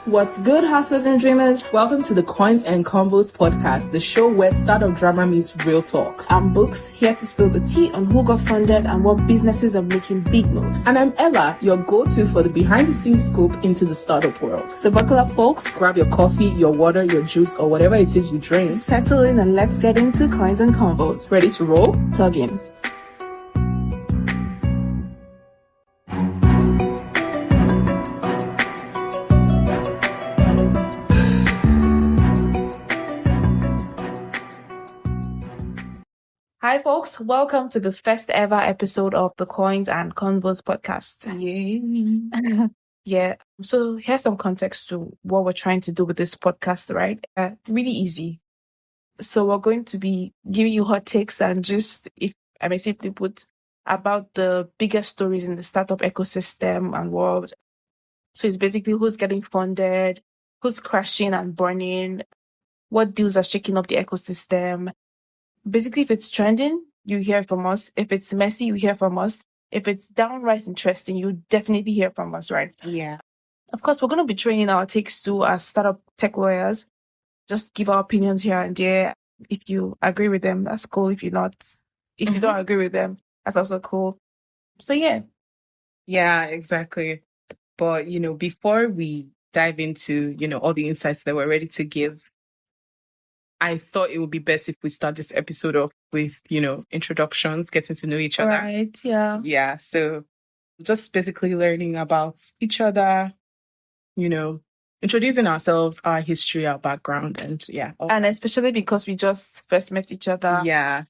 What's good, hustlers and dreamers? Welcome to the Coins and Convos podcast, the show where startup drama meets real talk. I'm Buks, here to spill the tea on who got funded and what businesses are making big moves. And I'm Ella, your go-to for the behind-the-scenes scoop into the startup world. So buckle up, folks. Grab your coffee, your water, your juice, or whatever it is you drink. Settle in and let's get into Coins and Convos. Ready to roll? Plug in. Hi, folks. Welcome to the first ever episode of the Coins and Convos podcast. Yeah. So here's some context to what we're trying to do with this podcast, right? Really easy. So we're going to be giving you hot takes and just, if I may simply put, about the biggest stories in the startup ecosystem and world. So it's basically who's getting funded, who's crashing and burning, what deals are shaking up the ecosystem. Basically, if it's trending, you hear from us. If it's messy, you hear from us. If it's downright interesting, you definitely hear from us, right? Yeah. Of course, we're going to be training our takes too as startup tech lawyers. Just give our opinions here and there. If you agree with them, that's cool. If you don't agree with them, that's also cool. So yeah. Yeah, exactly. But, before we dive into, all the insights that we're ready to give, I thought it would be best if we start this episode off with, introductions, getting to know each other. Right, yeah. Yeah, so just basically learning about each other, introducing ourselves, our history, our background, and yeah. And especially because we just first met each other. Yeah.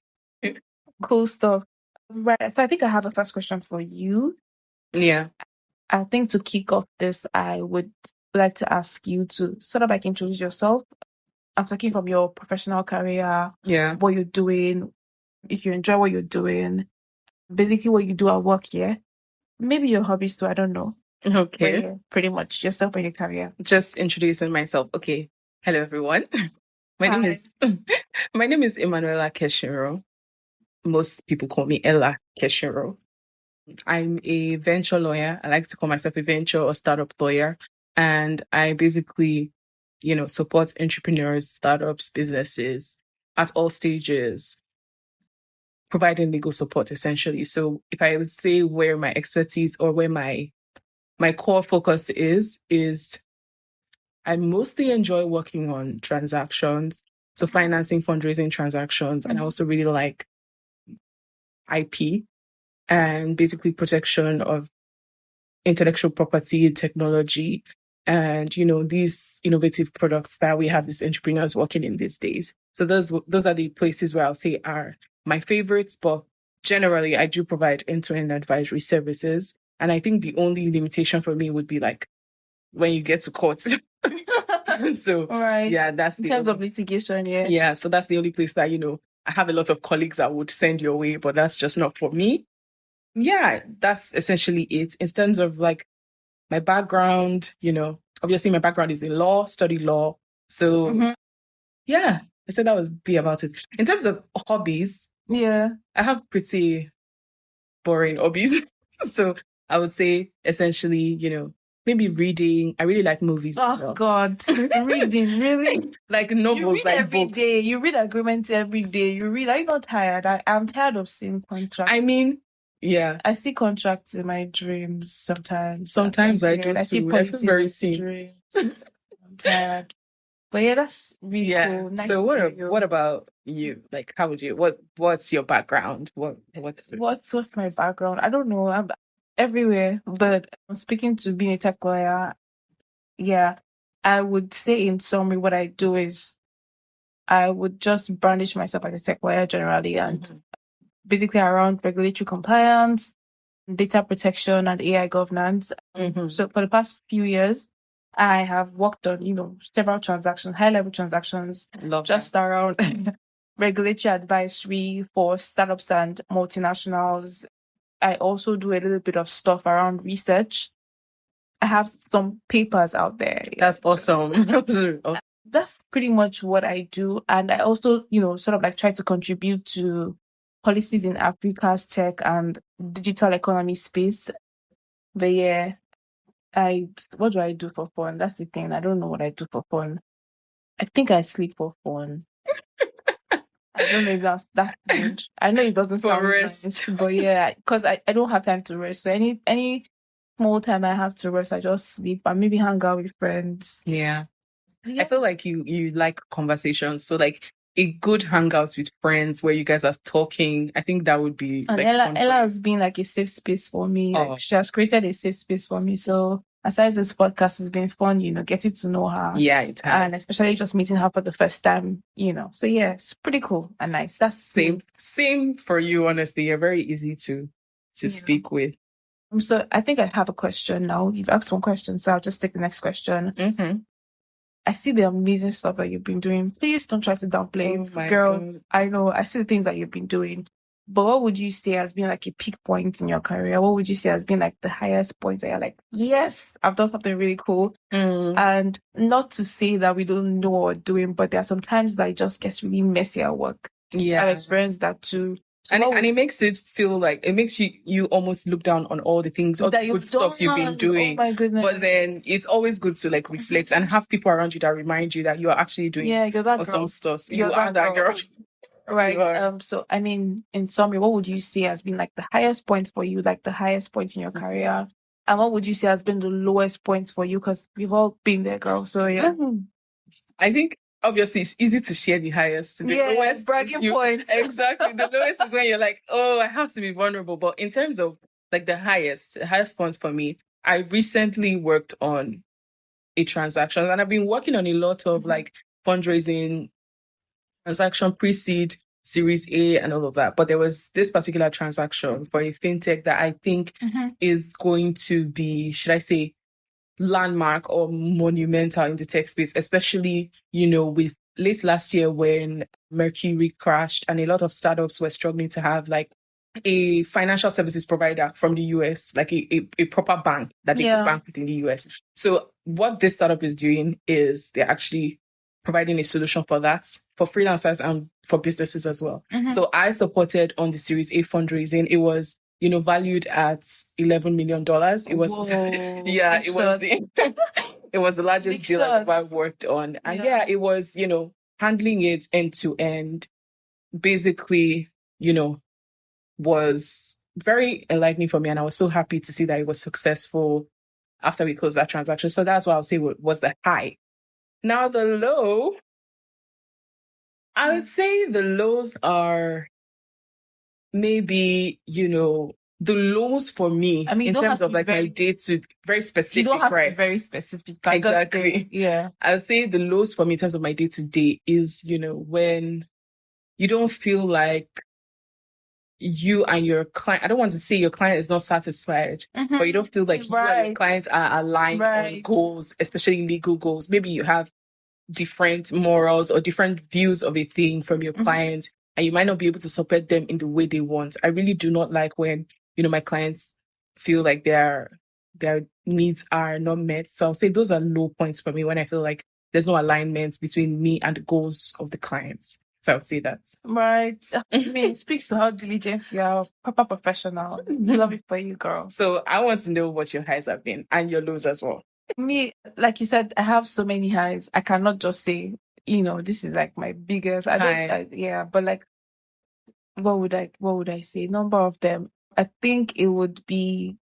Cool stuff. Right, so I think I have a first question for you. Yeah. I think to kick off this, I would like to ask you to sort of like introduce yourself. I'm talking from your professional career, what you're doing, if you enjoy what you're doing, basically what you do at work here. Maybe your hobbies too, I don't know. Okay. But yeah, pretty much yourself and your career. Just introducing myself. Okay. Hello, everyone. My name is Emanuela Keshiro. Most people call me Ella Keshiro. I'm a venture lawyer. I like to call myself a venture or startup lawyer. And I basically, support entrepreneurs, startups, businesses at all stages, providing legal support essentially. So if I would say where my expertise or where my core focus is I mostly enjoy working on transactions. So financing, fundraising transactions. And I also really like IP and basically protection of intellectual property, technology, and, these innovative products that we have these entrepreneurs working in these days. So those are the places where I'll say are my favorites, but generally I do provide end-to-end advisory services. And I think the only limitation for me would be like when you get to court. So right. Yeah, that's in terms of litigation, yeah. Yeah, so that's the only place that, I have a lot of colleagues I would send your way, but that's just not for me. Yeah, that's essentially it. In terms of like my background, obviously my background is in law, studied law. So yeah, I said that would be about it. In terms of hobbies, I have pretty boring hobbies. So I would say essentially, maybe reading. I really like movies as well. Oh God, reading, really? Like novels, you read like every books. day. You read agreements every day. You read. Are you not tired? I'm tired of seeing contracts. I mean, yeah. I see contracts in my dreams sometimes. Sometimes I do too. I feel very seen. I'm tired. But yeah, that's really cool. Nice so what about you? Like, how would you? What's your background? What's my background? I don't know. I'm everywhere, but I'm speaking to being a tech lawyer. Yeah, I would say in summary, what I do is I would just brandish myself as a tech lawyer generally, and basically around regulatory compliance, data protection, and AI governance. So for the past few years, I have worked on, several transactions, high-level transactions, around regulatory advisory for startups and multinationals. I also do a little bit of stuff around research. I have some papers out there. That's awesome. That's pretty much what I do. And I also, sort of like try to contribute to policies in Africa's tech and digital economy space. But yeah, what do I do for fun? That's the thing. I don't know what I do for fun. I think I sleep for fun. I don't know if that's good. I know it doesn't For sound rest. nice, but yeah, because I don't have time to rest. So any small time I have to rest, I just sleep and maybe hang out with friends. Yeah. Yeah. I feel like you like conversations. So like a good hangout with friends where you guys are talking. I think that would be And like Ella fun for Ella you. has been like a safe space for me. Oh. Like she has created a safe space for me. So aside this podcast has been fun, getting to know her. Yeah, it has. And especially just meeting her for the first time, So yeah, it's pretty cool and nice. That's same for you, honestly. You're very easy to speak with. So I think I have a question now. You've asked one question, so I'll just take the next question. Mm-hmm. I see the amazing stuff that you've been doing. Please don't try to downplay it, girl. God. I know. I see the things that you've been doing. But what would you say has been like a peak point in your career? What would you say has been like the highest point that you're like, yes, I've done something really cool? And not to say that we don't know what we're doing, but there are some times that it just gets really messy at work. Yeah. I've experienced that too. So and it makes it feel like it makes you almost look down on all the things, all the good stuff you've been doing. Oh my goodness. But then it's always good to like reflect and have people around you that remind you that you're actually doing awesome stuff. You are that girl. Right. So I mean, in summary, what would you say has been like the highest point for you, like the highest point in your career? And what would you say has been the lowest points for you? Because we've all been there, girl. So yeah. I think obviously it's easy to share the highest. The lowest bragging points. Exactly. The lowest is when you're like, oh, I have to be vulnerable. But in terms of like the highest point for me, I recently worked on a transaction and I've been working on a lot of like fundraising, transaction, pre-seed, Series A and all of that. But there was this particular transaction for a fintech that I think is going to be, should I say, landmark or monumental in the tech space, especially, with late last year when Mercury crashed and a lot of startups were struggling to have like a financial services provider from the US, like a proper bank that they could bank with in the US. So what this startup is doing is they're actually providing a solution for that, for freelancers and for businesses as well. So I supported on the Series A fundraising. It was valued at $11 million. It was, it was the largest deal I've ever worked on. And it was, handling it end to end, basically, was very enlightening for me. And I was so happy to see that it was successful after we closed that transaction. So that's what I'll say was the high. Now the low, I would say the lows are maybe, the lows for me, in terms of like my day to very specific. You don't have to be very specific. Exactly. Yeah. I would say the lows for me in terms of my day to day is, when you don't feel like you and your client, I don't want to say your client is not satisfied, but you don't feel like you and your clients are aligned on goals, especially legal goals. Maybe you have different morals or different views of a thing from your clients, and you might not be able to support them in the way they want. I really do not like when, my clients feel like their needs are not met. So I'll say those are low points for me when I feel like there's no alignment between me and the goals of the clients. So I'll say that. Right. I mean, it speaks to how diligent you are, proper professional. Love it for you, girl. So I want to know what your highs have been and your lows as well. Me, like you said, I have so many highs. I cannot just say, this is like my biggest. But like, what would I say? Number of them. I think it would be,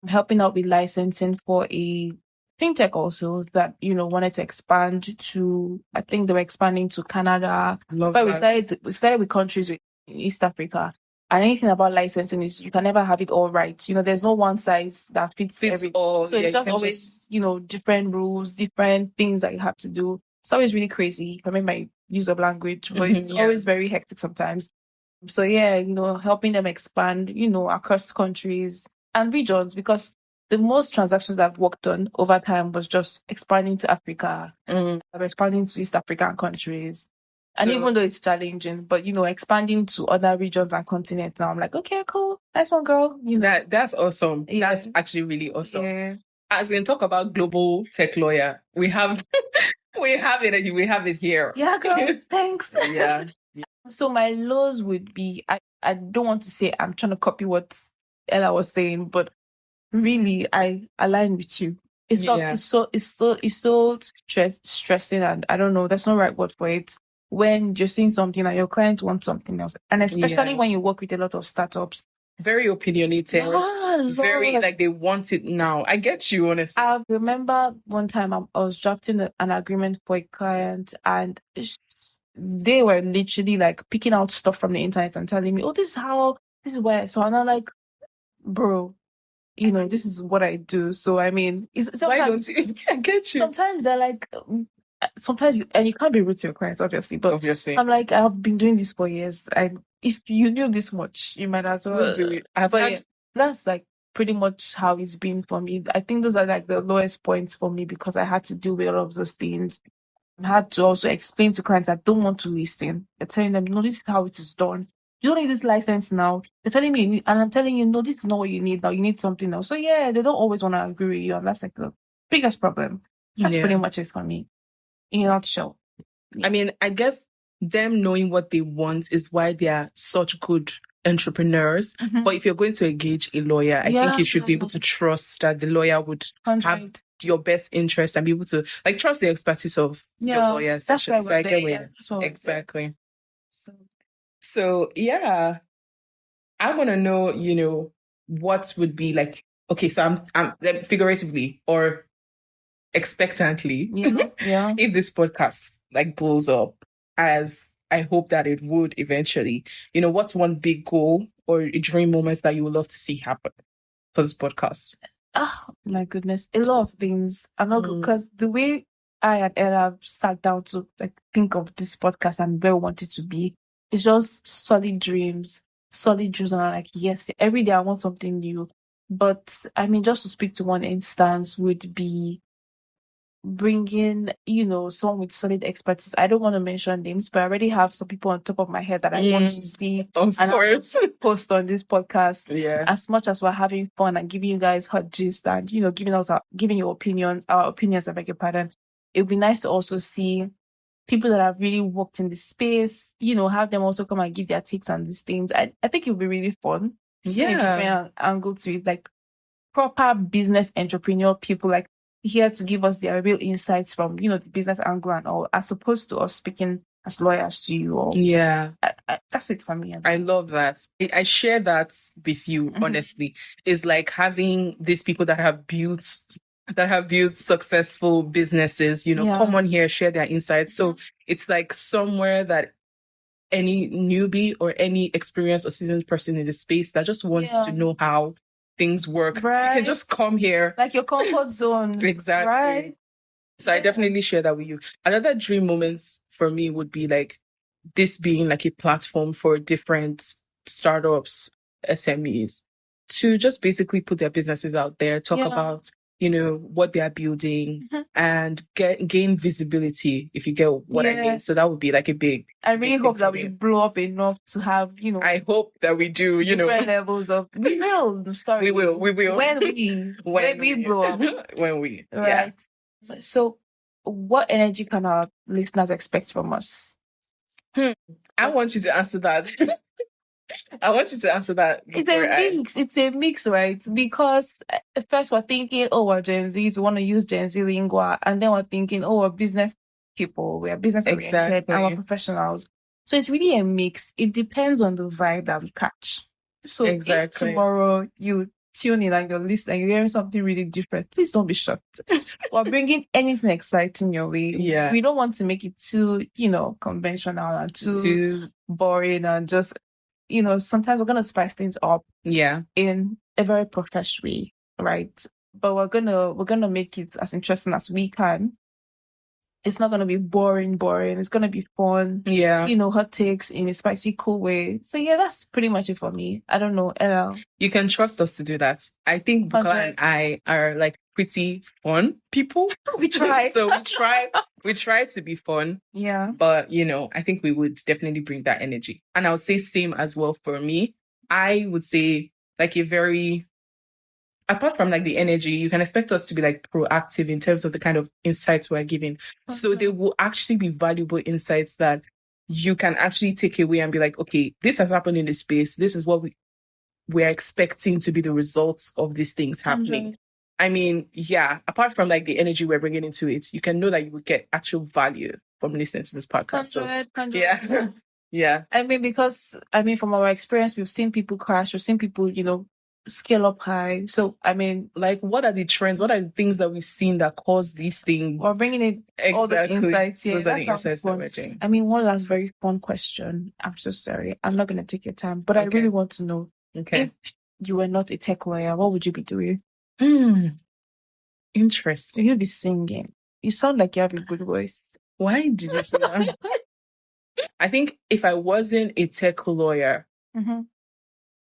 helping out with licensing for a fintech also that, wanted to expand to, I think they were expanding to Canada. But we started with countries in East Africa. And anything about licensing is you can never have it all right. There's no one size that fits everything. All. So it's just always, different rules, different things that you have to do. It's always really crazy. I mean, my use of language, but it's always very hectic sometimes. So helping them expand, across countries and regions, because the most transactions I've worked on over time was just expanding to Africa, expanding to East African countries. And even though it's challenging, but expanding to other regions and continents, now I'm like, okay, cool, nice one, girl. That's awesome. Yeah. That's actually really awesome. Yeah. As we talk about global tech lawyer, we have we have it here. Yeah, girl. Thanks. Yeah. So my lows would be, I don't want to say I'm trying to copy what Ella was saying, but really, I align with you. It's so, Yeah. it's so stressing, and I don't know, that's not the right word for it. When you're seeing something and your client wants something else, and especially Yeah. when you work with a lot of startups, Very opinionated. Very Lord. like they want it now. I get you, honestly. I remember one time I was drafting an agreement for a client, and they were literally like picking out stuff from the internet and telling me, "Oh, this is where I saw," and I'm like, "Bro, this is what I do." So I mean, Why don't sometimes you? I get you. sometimes they're like, sometimes you can't be rude to your clients, obviously, but Obviously. I'm like, I've been doing this for years. If you knew this much, you might as well We'll do it. I've But had yeah, that's like pretty much how it's been for me. I think those are like the lowest points for me because I had to deal with all of those things. I had to also explain to clients that don't want to listen. They're telling them, no, this is how it is done. You don't need this license now. They're telling me, and I'm telling you, no, this is not what you need now. You need something else. So yeah, they don't always want to agree with you, and that's like the biggest problem. That's pretty Yeah. much it for me, in a nutshell. I mean, I guess them knowing what they want is why they are such good entrepreneurs. Mhm. But if you're going to engage a lawyer, I think you should be able Yeah. to trust that the lawyer would have 100. your best interest and be able to like trust the expertise of your Yeah, lawyer. that's why Essentially. So we're I there. get where Yeah, you're that's what we're there. exactly. So, So yeah, I want to know, what would be like. Okay, so I'm like, figuratively or expectantly, yeah. if this podcast like blows up, as I hope that it would eventually, what's one big goal or a dream moment that you would love to see happen for this podcast? Oh my goodness, a lot of things. I'm not good Mm. because the way I and Ella sat down to like think of this podcast and where we want it to be, it's just solid dreams, solid dreams. And I'm like, yes, every day I want something new. But I mean, just to speak to one instance would be bringing, someone with solid expertise. I don't want to mention names, but I already have some people on top of my head that I want to see Of and course. post on this podcast. Yeah. As much as we're having fun and giving you guys hot gist and giving your opinions, our opinions, I beg your pardon. It would be nice to also see people that have really worked in the space, have them also come and give their takes on these things. I think it would be really fun. Seeing a different angle to it, like proper business entrepreneur people, like here to give us their real insights from the business angle and all, as opposed to us speaking as lawyers to you. Or Yeah. that's it for me. I love that. I share that with you, honestly. It's like having these people that have built successful businesses, come on here, share their insights. So it's like somewhere that any newbie or any experienced or seasoned person in the space that just wants to know how things work, Right. you can just come here. Like your comfort zone. Exactly. Right. So I definitely share that with you. Another dream moments for me would be like this being like a platform for different startups, SMEs to just basically put their businesses out there, talk about, what they are building and gain visibility, if you get what I mean. So that would be like a big. I really hope that we blow up enough to have, I hope that we do, different levels of. We will. Sorry. We will. When we blow up. When we. Right. Yeah. So, what energy can our listeners expect from us? I want you to answer that. I want you to answer that. It's a mix. It's a mix, right? Because at first we're thinking, oh, we're Gen Zs, we want to use Gen Z lingua, and then we're thinking, oh, we're business people, we're business oriented, and we're professionals. So it's really a mix. It depends on the vibe that we catch. So if tomorrow you tune in and you're listening, you're hearing something really different, please don't be shocked. We're bringing anything exciting your way. Yeah. We don't want to make it too, conventional and too boring and just, sometimes we're gonna spice things up. Yeah. In a very professional way, right? But we're gonna make it as interesting as we can. It's not gonna be boring. It's gonna be fun. Yeah. Hot takes in a spicy, cool way. So yeah, that's pretty much it for me. I don't know, Ella. You can trust us to do that. I think Bukola and I are like pretty fun people. We try. So we try to be fun. Yeah. But I think we would definitely bring that energy. And I would say same as well for me. I would say like apart from like the energy, you can expect us to be like proactive in terms of the kind of insights we're giving. So they will actually be valuable insights that you can actually take away and be like, okay, this has happened in this space. This is what we're expecting to be the results of these things happening. 100. I mean, yeah, apart from like the energy we're bringing into it, you can know that you would get actual value from listening to this podcast. 100. Yeah. Yeah. I mean, because from our experience, we've seen people crash, we've seen people, scale up high. So, like, what are the trends? What are the things that we've seen that cause these things? We're bringing in all the insights. Yeah, those are the insights that we're doing. One last very fun question. I'm so sorry. I'm not going to take your time, but I really want to know. Okay. If you were not a tech lawyer, what would you be doing? Interesting. You'd be singing. You sound like you have a good voice. Why did you say that? I think if I wasn't a tech lawyer,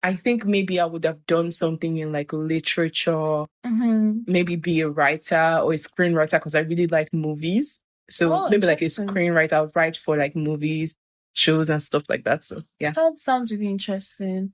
I think maybe I would have done something in like literature, maybe be a writer or a screenwriter because I really like movies. So maybe like a screenwriter, I would write for like movies, shows and stuff like that. So yeah. That sounds really interesting.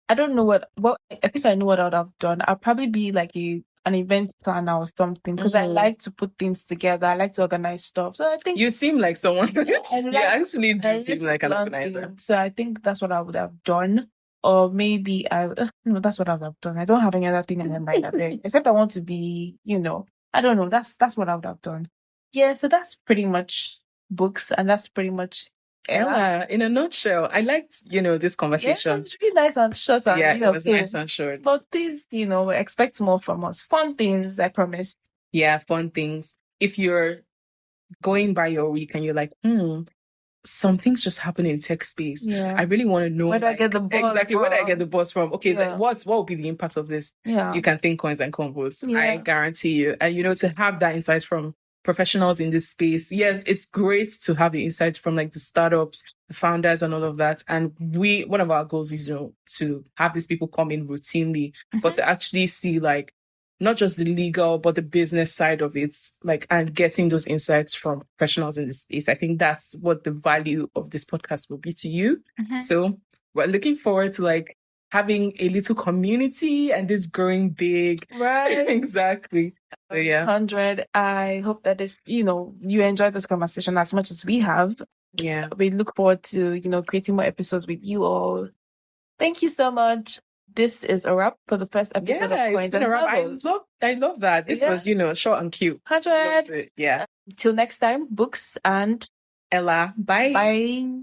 I don't know I think I know what I would have done. I'll probably be like an event planner or something because I like to put things together. I like to organize stuff. So I think you seem like someone. You actually do seem like an organizer. So I think that's what I would have done. Or maybe that's what I would have done. I don't have any other thing in my mind except I want to be, I don't know. That's what I would have done. Yeah, so that's pretty much Buks, and that's pretty much Ella. In a nutshell, I liked, this conversation. Yeah, it's really nice and short. And, it was nice and short. But please, expect more from us. Fun things, I promise. Yeah, fun things. If you're going by your week and you're like, some things just happen in tech space. Yeah. I really want to know where do I get the buzz exactly from? Where do I get the buzz from? Okay, what will be the impact of this? Yeah. You can think coins and combos. Yeah. I guarantee you. And to have that insight from professionals in this space. Yes, it's great to have the insights from like the startups, the founders and all of that. And one of our goals is, to have these people come in routinely, but to actually see like not just the legal, but the business side of it, like, and getting those insights from professionals in this space. I think that's what the value of this podcast will be to you. So we're looking forward to like having a little community and this growing big. Right. Exactly. So yeah. 100. I hope that you enjoyed this conversation as much as we have. Yeah. We look forward to, creating more episodes with you all. Thank you so much. This is a wrap for the first episode of Coins and Marbles. I love that. This was, short and cute. 100. Yeah. Till next time, Buks and Ella. Bye. Bye.